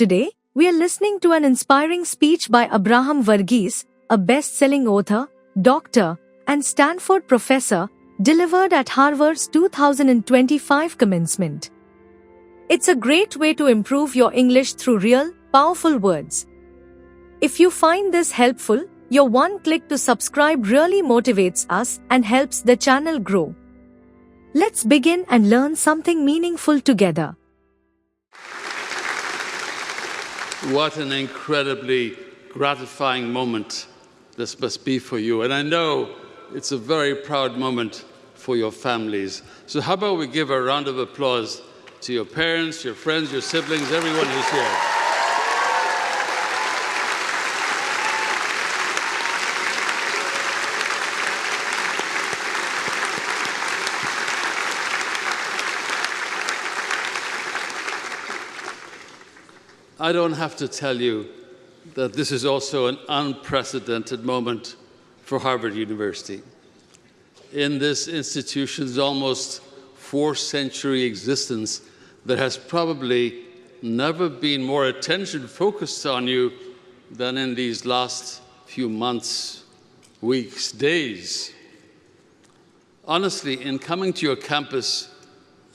Today, we are listening to an inspiring speech by Abraham Verghese, a best-selling author, doctor, and Stanford professor, delivered at Harvard's 2025 commencement. It's a great way to improve your English through real, powerful words. If you find this helpful, your one click to subscribe really motivates us and helps the channel grow. Let's begin and learn something meaningful together. What an incredibly gratifying moment this must be for you. And I know it's a very proud moment for your families. So how about we give a round of applause to your parents, your friends, your siblings, everyone who's here. I don't have to tell you that this is also an unprecedented moment for Harvard University. In this institution's almost 4-century existence, there has probably never been more attention focused on you than in these last few months, weeks, days. Honestly, in coming to your campus,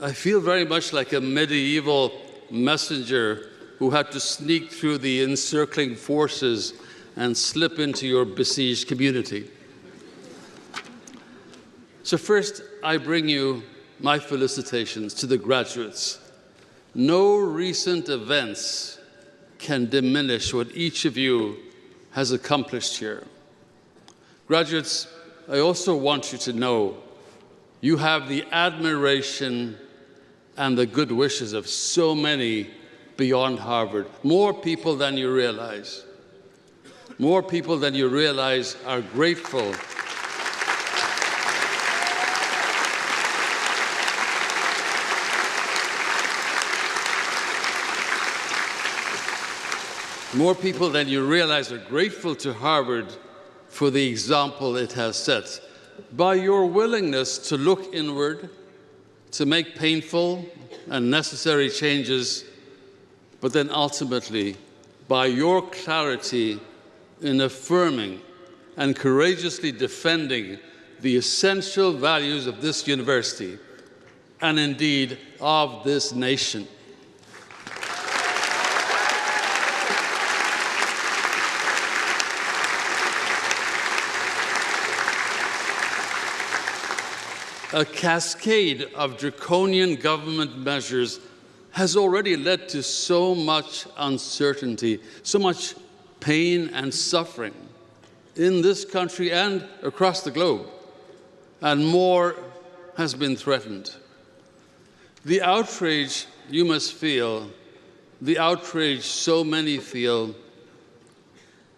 I feel very much like a medieval messenger who had to sneak through the encircling forces and slip into your besieged community. So first, I bring you my felicitations to the graduates. No recent events can diminish what each of you has accomplished here. Graduates, I also want you to know you have the admiration and the good wishes of so many beyond Harvard. More people than you realize. More people than you realize are grateful More people than you realize are grateful to Harvard for the example it has set. By your willingness to look inward, to make painful and necessary changes, but then ultimately, by your clarity in affirming and courageously defending the essential values of this university, and indeed of this nation. A cascade of draconian government measures has already led to so much uncertainty, so much pain and suffering in this country and across the globe, and more has been threatened. The outrage you must feel, the outrage so many feel,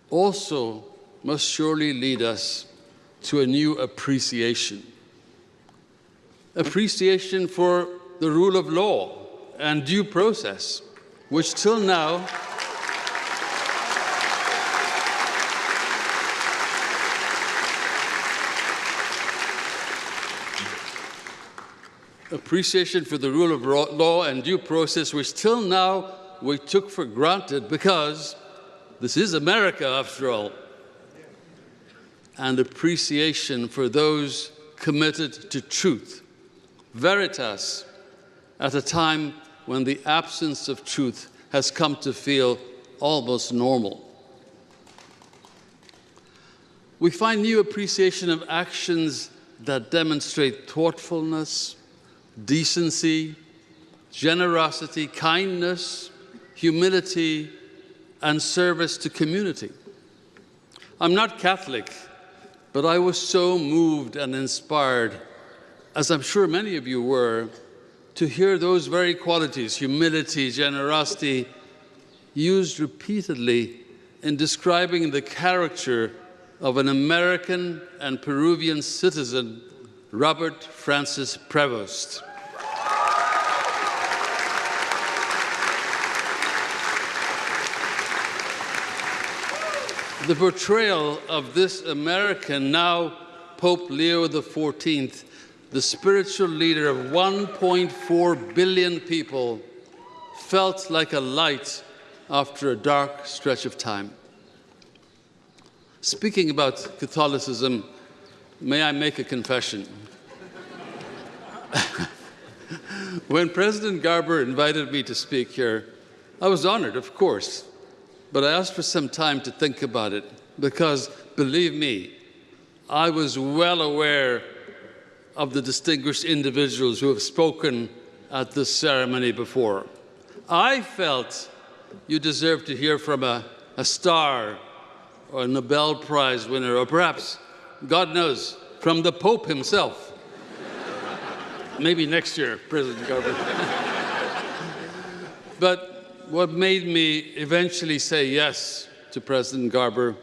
also must surely lead us to a new appreciation. Appreciation for the rule of law and due process, which till now appreciation for the rule of law and due process, which till now we took for granted because this is America after all, and appreciation for those committed to truth, veritas, at a time when the absence of truth has come to feel almost normal. We find new appreciation of actions that demonstrate thoughtfulness, decency, generosity, kindness, humility, and service to community. I'm not Catholic, but I was so moved and inspired, as I'm sure many of you were, to hear those very qualities, humility, generosity, used repeatedly in describing the character of an American and Peruvian citizen, Robert Francis Prevost. The portrayal of this American, now Pope Leo XIV, the spiritual leader of 1.4 billion people, felt like a light after a dark stretch of time. Speaking about Catholicism, may I make a confession? When President Garber invited me to speak here, I was honored, of course, but I asked for some time to think about it because, believe me, I was well aware of the distinguished individuals who have spoken at this ceremony before. I felt you deserved to hear from a star or a Nobel Prize winner, or perhaps, God knows, from the Pope himself. Maybe next year, President Garber. But what made me eventually say yes to President Garber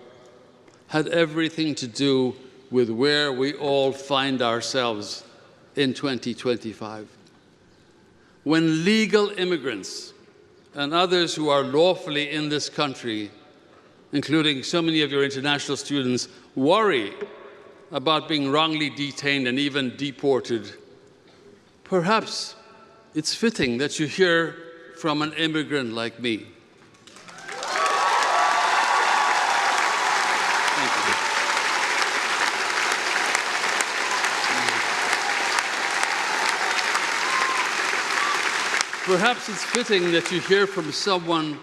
had everything to do with where we all find ourselves in 2025. When legal immigrants and others who are lawfully in this country, including so many of your international students, worry about being wrongly detained and even deported, perhaps it's fitting that you hear from an immigrant like me. Thank you. Perhaps it's fitting that you hear from someone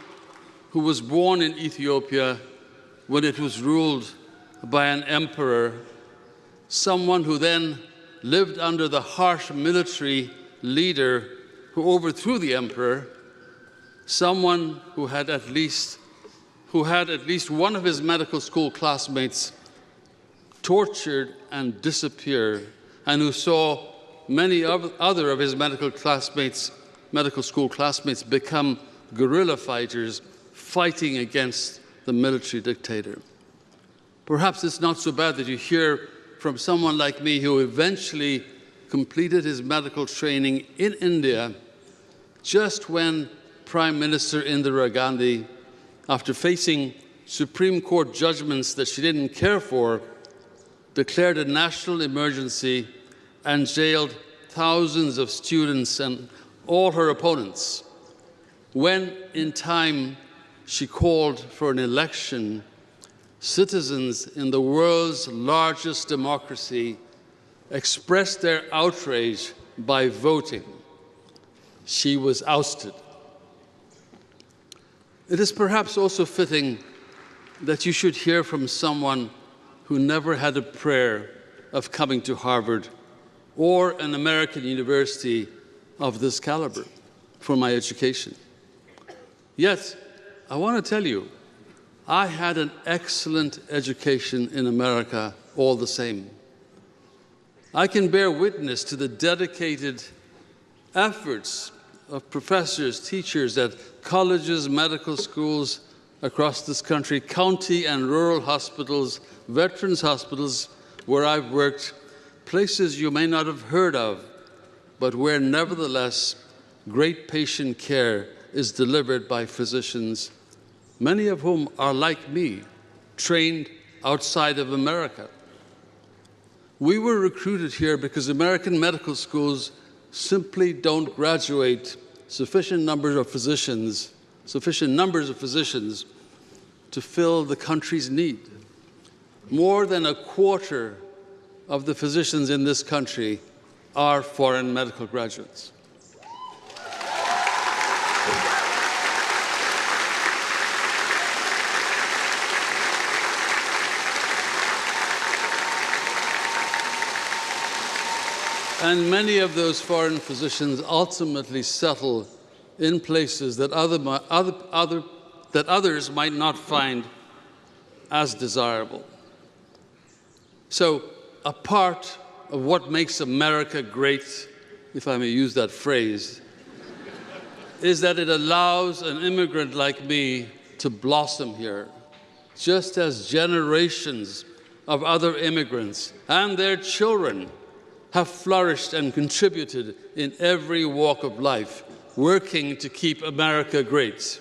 who was born in Ethiopia when it was ruled by an emperor, someone who then lived under the harsh military leader who overthrew the emperor, someone who had at least one of his medical school classmates tortured and disappear, and who saw many other of his medical school classmates become guerrilla fighters fighting against the military dictator. Perhaps it's not so bad that you hear from someone like me who eventually completed his medical training in India just when Prime Minister Indira Gandhi, after facing Supreme Court judgments that she didn't care for, declared a national emergency and jailed thousands of students and all her opponents. When, in time, she called for an election, citizens in the world's largest democracy expressed their outrage by voting. She was ousted. It is perhaps also fitting that you should hear from someone who never had a prayer of coming to Harvard or an American university of this caliber for my education. Yet, I want to tell you, I had an excellent education in America all the same. I can bear witness to the dedicated efforts of professors, teachers at colleges, medical schools across this country, county and rural hospitals, veterans hospitals where I've worked, places you may not have heard of, but where nevertheless great patient care is delivered by physicians, many of whom are like me, trained outside of America. We were recruited here because American medical schools simply don't graduate sufficient numbers of physicians to fill the country's need. More than a quarter of the physicians in this country are foreign medical graduates. And many of those foreign physicians ultimately settle in places that others might not find as desirable. So a part of what makes America great, if I may use that phrase, is that it allows an immigrant like me to blossom here, just as generations of other immigrants and their children have flourished and contributed in every walk of life, working to keep America great.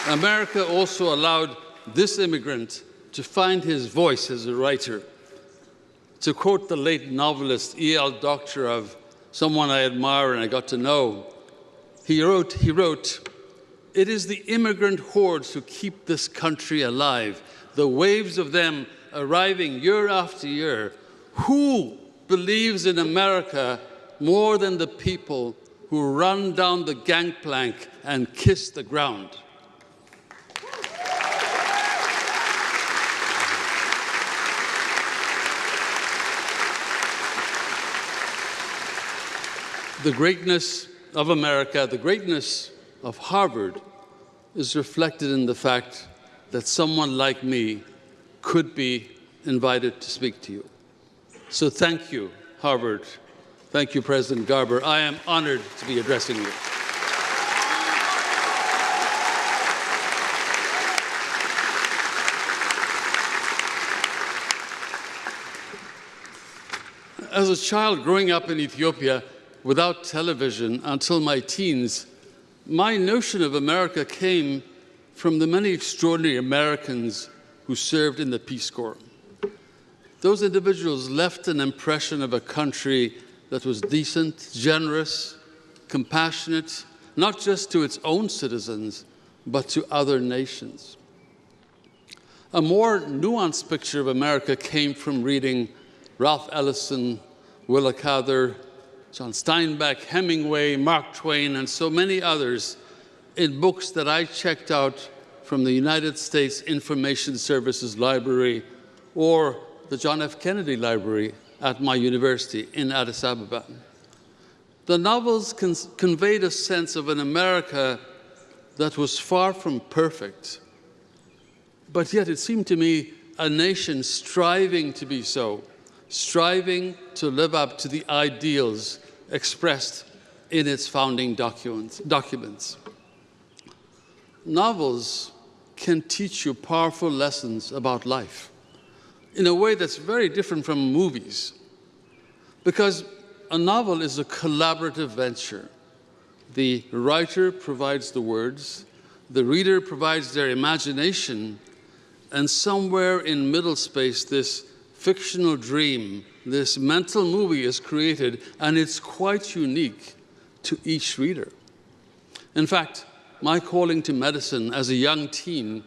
America also allowed this immigrant to find his voice as a writer. To quote the late novelist E.L. Doctorow, someone I admire and I got to know, he wrote, "It is the immigrant hordes who keep this country alive, the waves of them arriving year after year. Who believes in America more than the people who run down the gangplank and kiss the ground?" The greatness of America, the greatness of Harvard, is reflected in the fact that someone like me could be invited to speak to you. So thank you, Harvard. Thank you, President Garber. I am honored to be addressing you. As a child growing up in Ethiopia without television until my teens, my notion of America came from the many extraordinary Americans who served in the Peace Corps. Those individuals left an impression of a country that was decent, generous, compassionate, not just to its own citizens, but to other nations. A more nuanced picture of America came from reading Ralph Ellison, Willa Cather, John Steinbeck, Hemingway, Mark Twain, and so many others in books that I checked out from the United States Information Services Library or the John F. Kennedy Library at my university in Addis Ababa. The novels conveyed a sense of an America that was far from perfect, but yet it seemed to me a nation striving to be so, striving to live up to the ideals expressed in its founding documents. Novels can teach you powerful lessons about life in a way that's very different from movies, because a novel is a collaborative venture. The writer provides the words, the reader provides their imagination, and somewhere in middle space, this fictional dream, this mental movie is created, and it's quite unique to each reader. In fact, my calling to medicine as a young teen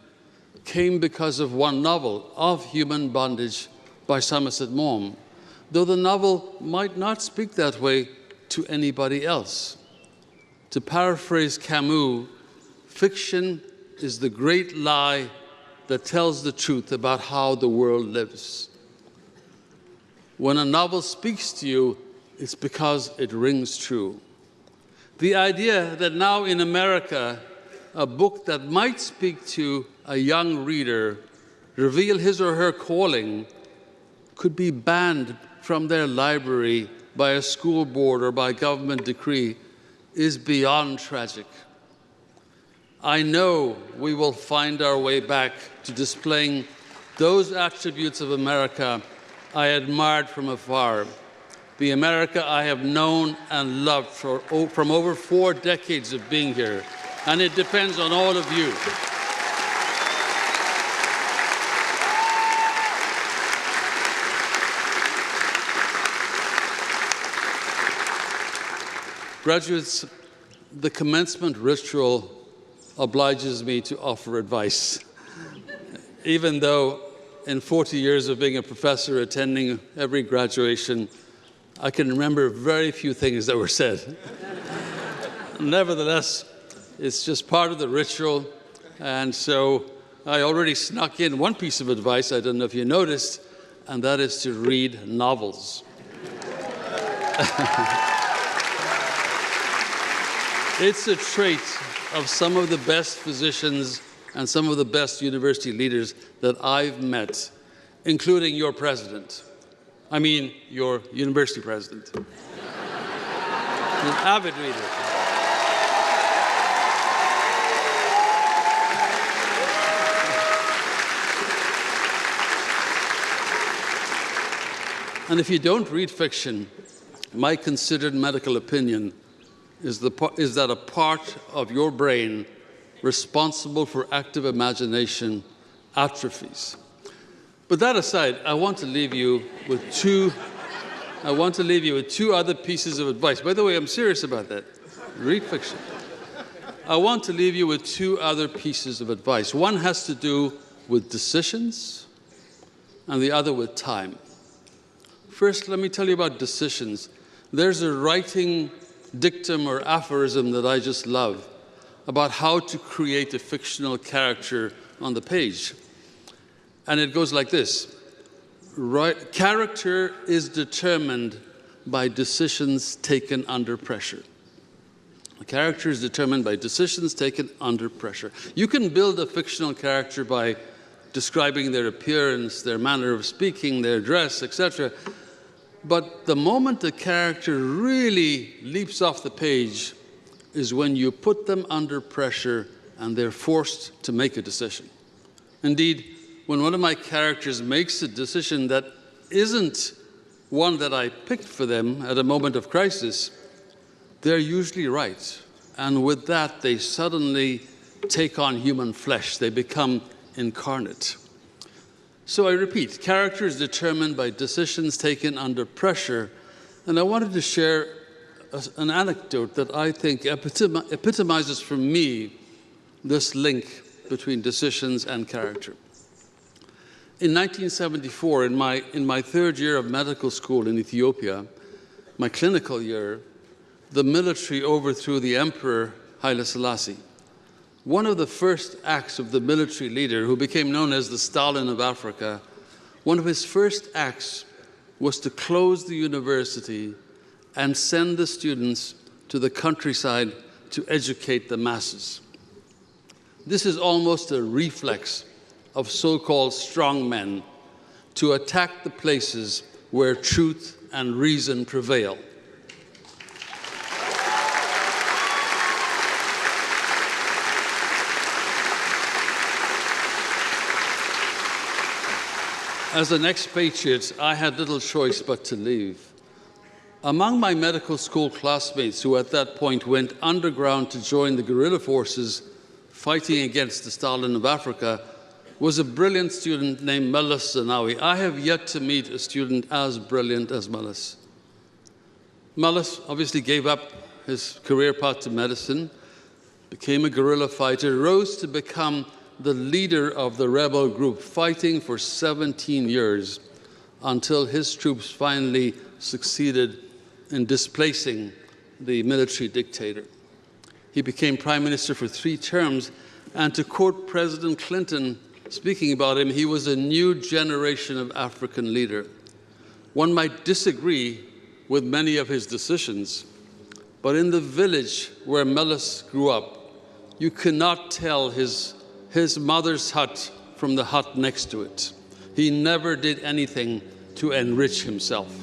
came because of one novel, Of Human Bondage by Somerset Maugham, though the novel might not speak that way to anybody else. To paraphrase Camus, fiction is the great lie that tells the truth about how the world lives. When a novel speaks to you, it's because it rings true. The idea that now in America, a book that might speak to a young reader, reveal his or her calling, could be banned from their library by a school board or by government decree is beyond tragic. I know we will find our way back to displaying those attributes of America I admired from afar, the America I have known and loved from over 4 decades of being here, and it depends on all of you. Graduates, the commencement ritual obliges me to offer advice, even though in 40 years of being a professor, attending every graduation, I can remember very few things that were said. Nevertheless, it's just part of the ritual, and so I already snuck in one piece of advice, I don't know if you noticed, and that is to read novels. It's a trait of some of the best physicians and some of the best university leaders that I've met, including your president. I mean, your university president. An avid reader. And if you don't read fiction, my considered medical opinion is that a part of your brain responsible for active imagination atrophies. But that aside, I want to leave you with two other pieces of advice. By the way, I'm serious about that. Read fiction. I want to leave you with two other pieces of advice. One has to do with decisions, and the other with time. First, let me tell you about decisions. There's a writing dictum or aphorism that I just love about how to create a fictional character on the page. And it goes like this. Character is determined by decisions taken under pressure. A character is determined by decisions taken under pressure. You can build a fictional character by describing their appearance, their manner of speaking, their dress, etc. But the moment the character really leaps off the page is when you put them under pressure and they're forced to make a decision. Indeed, when one of my characters makes a decision that isn't one that I picked for them at a moment of crisis, they're usually right. And with that, they suddenly take on human flesh. They become incarnate. So I repeat, character is determined by decisions taken under pressure. And I wanted to share an anecdote that I think epitomizes for me this link between decisions and character. In 1974, in my third year of medical school in Ethiopia, my clinical year, the military overthrew the Emperor Haile Selassie. One of the first acts of the military leader, who became known as the Stalin of Africa, one of his first acts was to close the university and send the students to the countryside to educate the masses. This is almost a reflex of so-called strong men to attack the places where truth and reason prevail. As an expatriate, I had little choice but to leave. Among my medical school classmates who at that point went underground to join the guerrilla forces fighting against the Stalin of Africa was a brilliant student named Meles Zenawi. I have yet to meet a student as brilliant as Meles. Meles obviously gave up his career path to medicine, became a guerrilla fighter, rose to become the leader of the rebel group, fighting for 17 years until his troops finally succeeded in displacing the military dictator. He became prime minister for 3 terms, and to quote President Clinton, speaking about him, he was a new generation of African leader. One might disagree with many of his decisions, but in the village where Meles grew up, you cannot tell his mother's hut from the hut next to it. He never did anything to enrich himself.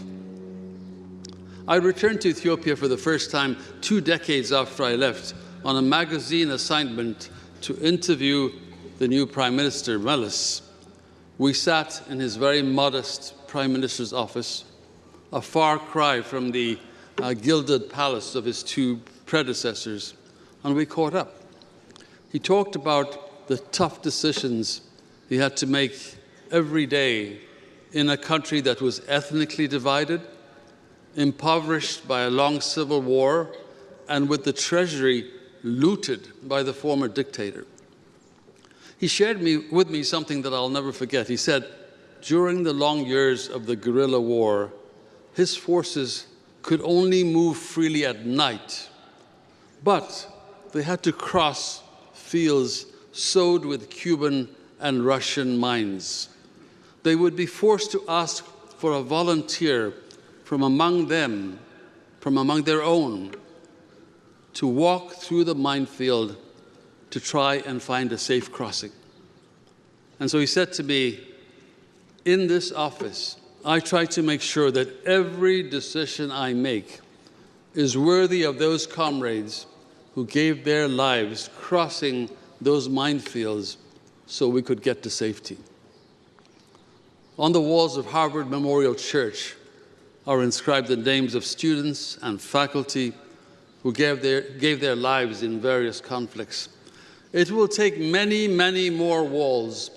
I returned to Ethiopia for the first time 2 decades after I left on a magazine assignment to interview the new Prime Minister, Meles. We sat in his very modest Prime Minister's office, a far cry from the gilded palace of his 2 predecessors, and we caught up. He talked about the tough decisions he had to make every day in a country that was ethnically divided, impoverished by a long civil war, and with the treasury looted by the former dictator. He shared with me something that I'll never forget. He said, during the long years of the guerrilla war, his forces could only move freely at night, but they had to cross fields sowed with Cuban and Russian mines. They would be forced to ask for a volunteer from among them, from among their own, to walk through the minefield to try and find a safe crossing. And so he said to me, in this office, I try to make sure that every decision I make is worthy of those comrades who gave their lives crossing those minefields so we could get to safety. On the walls of Harvard Memorial Church are inscribed the names of students and faculty who gave their lives in various conflicts. It will take many, many more walls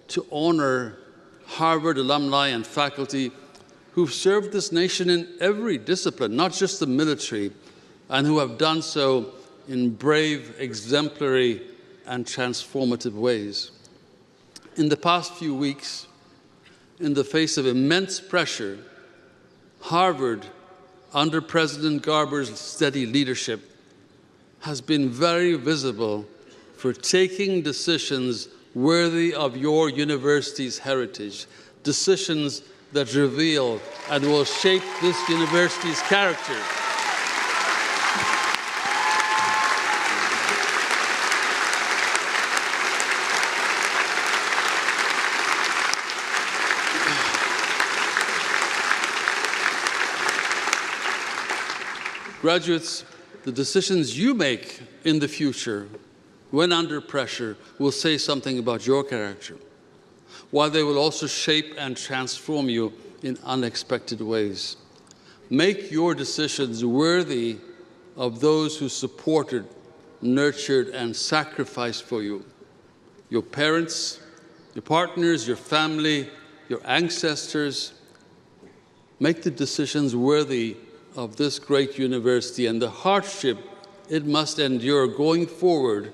to honor Harvard alumni and faculty who've served this nation in every discipline, not just the military, and who have done so in brave, exemplary, and transformative ways. In the past few weeks, in the face of immense pressure, Harvard, under President Garber's steady leadership, has been very visible for taking decisions worthy of your university's heritage, decisions that reveal and will shape this university's character. Graduates, the decisions you make in the future, when under pressure, will say something about your character, while they will also shape and transform you in unexpected ways. Make your decisions worthy of those who supported, nurtured, and sacrificed for you. Your parents, your partners, your family, your ancestors. Make the decisions worthy of this great university and the hardship it must endure going forward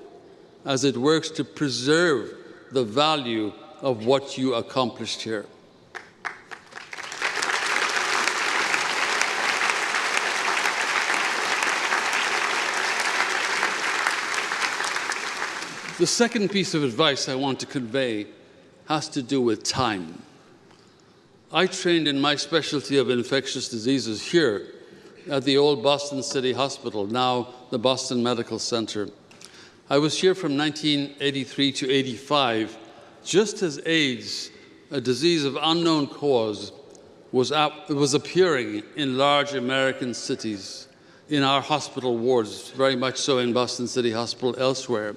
as it works to preserve the value of what you accomplished here. The second piece of advice I want to convey has to do with time. I trained in my specialty of infectious diseases here at the old Boston City Hospital, now the Boston Medical Center. I was here from 1983 to 85, just as AIDS, a disease of unknown cause, was appearing in large American cities, in our hospital wards, very much so in Boston City Hospital, elsewhere.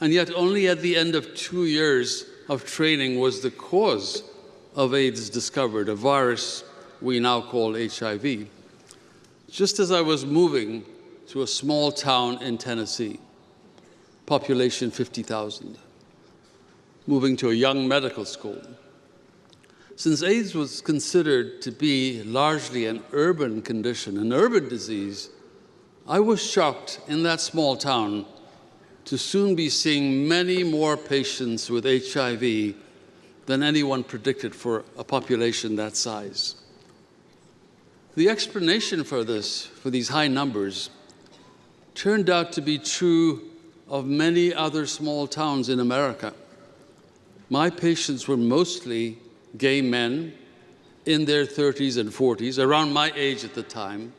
And yet only at the end of 2 years of training was the cause of AIDS discovered, a virus we now call HIV. Just as I was moving to a small town in Tennessee, population 50,000, moving to a young medical school. Since AIDS was considered to be largely an urban condition, an urban disease, I was shocked in that small town to soon be seeing many more patients with HIV than anyone predicted for a population that size. The explanation for this, for these high numbers, turned out to be true of many other small towns in America. My patients were mostly gay men in their 30s and 40s, around my age at the time,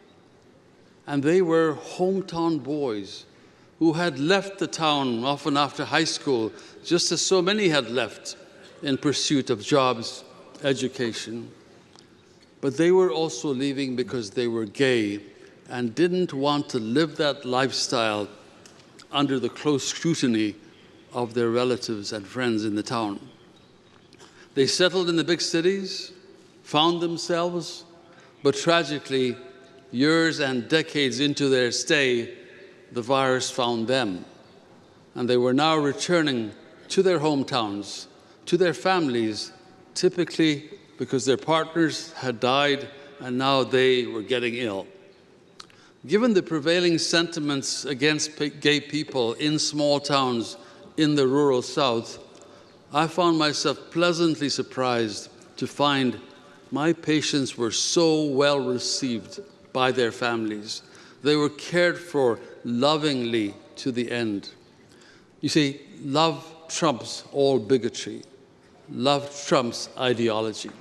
and they were hometown boys who had left the town often after high school, just as so many had left in pursuit of jobs, education. But they were also leaving because they were gay and didn't want to live that lifestyle under the close scrutiny of their relatives and friends in the town. They settled in the big cities, found themselves, but tragically, years and decades into their stay, the virus found them. And they were now returning to their hometowns, to their families, typically because their partners had died and now they were getting ill. Given the prevailing sentiments against gay people in small towns in the rural South, I found myself pleasantly surprised to find my patients were so well received by their families. They were cared for lovingly to the end. You see, love trumps all bigotry. Love trumps ideology.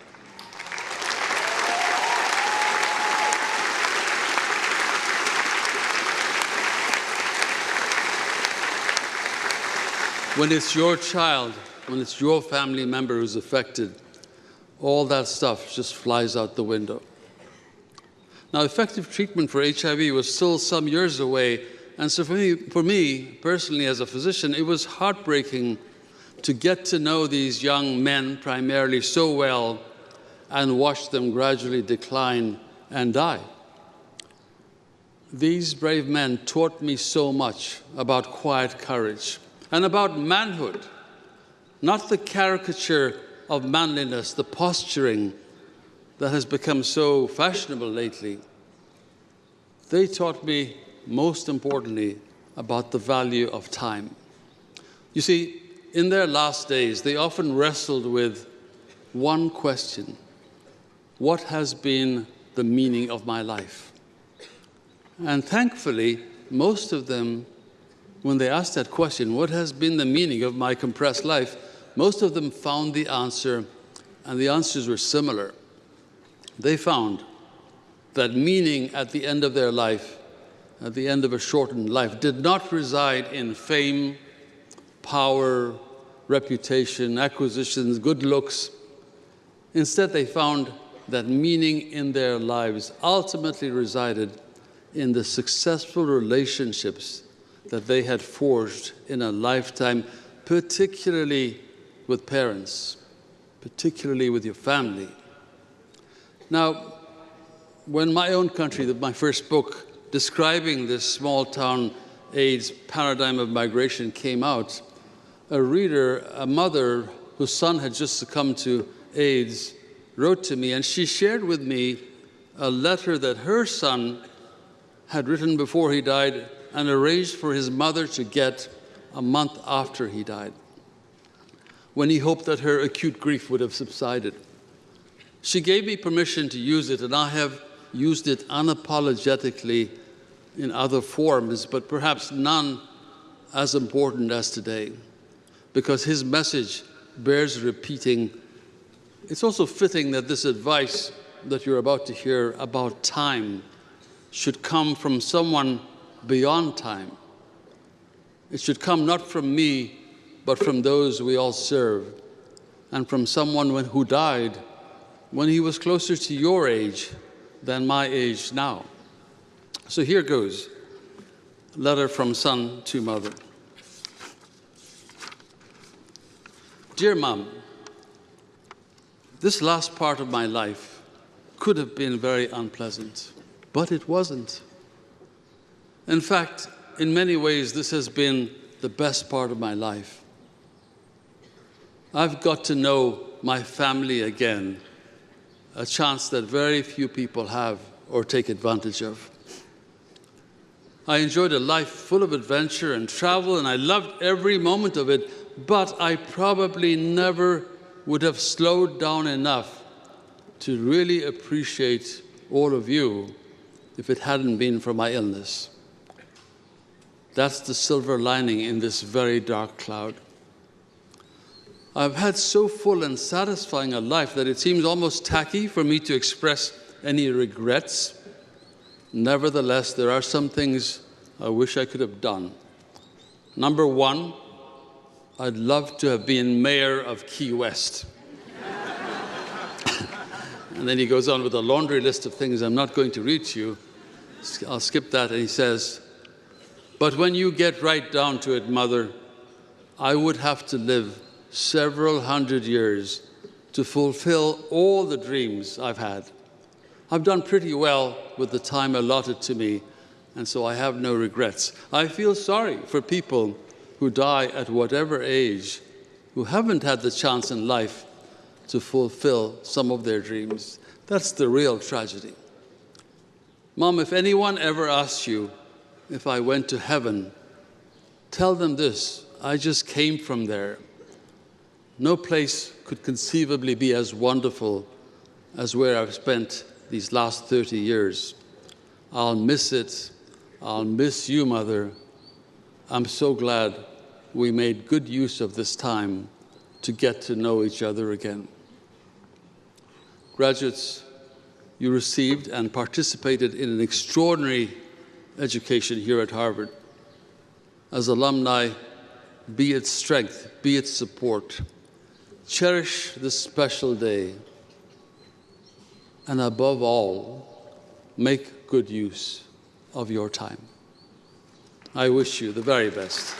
When it's your child, when it's your family member who's affected, all that stuff just flies out the window. Now, effective treatment for HIV was still some years away, and so for me personally as a physician, it was heartbreaking to get to know these young men primarily so well and watch them gradually decline and die. These brave men taught me so much about quiet courage and about manhood, not the caricature of manliness, the posturing that has become so fashionable lately. They taught me, most importantly, about the value of time. You see, in their last days, they often wrestled with one question: what has been the meaning of my life? And thankfully, most of them, when they asked that question, what has been the meaning of my compressed life, most of them found the answer, and the answers were similar. They found that meaning at the end of their life, at the end of a shortened life, did not reside in fame, power, reputation, acquisitions, good looks. Instead, they found that meaning in their lives ultimately resided in the successful relationships that they had forged in a lifetime, particularly with parents, particularly with your family. Now, when my own country, my first book describing this small-town AIDS paradigm of migration came out, a reader, a mother whose son had just succumbed to AIDS, wrote to me, and she shared with me a letter that her son had written before he died and arranged for his mother to get a month after he died, when he hoped that her acute grief would have subsided. She gave me permission to use it, and I have used it unapologetically in other forms, but perhaps none as important as today, because his message bears repeating. It's also fitting that this advice that you're about to hear about time should come from someone beyond time. It should come not from me, but from those we all serve, and from someone who died when he was closer to your age than my age now. So here goes, letter from son to mother. Dear Mom, this last part of my life could have been very unpleasant, but it wasn't. In fact, in many ways, this has been the best part of my life. I've got to know my family again, a chance that very few people have or take advantage of. I enjoyed a life full of adventure and travel, and I loved every moment of it, but I probably never would have slowed down enough to really appreciate all of you if it hadn't been for my illness. That's the silver lining in this very dark cloud. I've had so full and satisfying a life that it seems almost tacky for me to express any regrets. Nevertheless, there are some things I wish I could have done. Number one, I'd love to have been mayor of Key West. And then he goes on with a laundry list of things I'm not going to read to you. I'll skip that, and he says, but when you get right down to it, Mother, I would have to live several hundred years to fulfill all the dreams I've had. I've done pretty well with the time allotted to me, and so I have no regrets. I feel sorry for people who die at whatever age, who haven't had the chance in life to fulfill some of their dreams. That's the real tragedy. Mom, if anyone ever asks you if I went to heaven, tell them this: I just came from there. No place could conceivably be as wonderful as where I've spent these last 30 years. I'll miss it. I'll miss you, Mother. I'm so glad we made good use of this time to get to know each other again. Graduates, you received and participated in an extraordinary education here at Harvard. As alumni, be its strength, be its support. Cherish this special day, and above all, make good use of your time. I wish you the very best.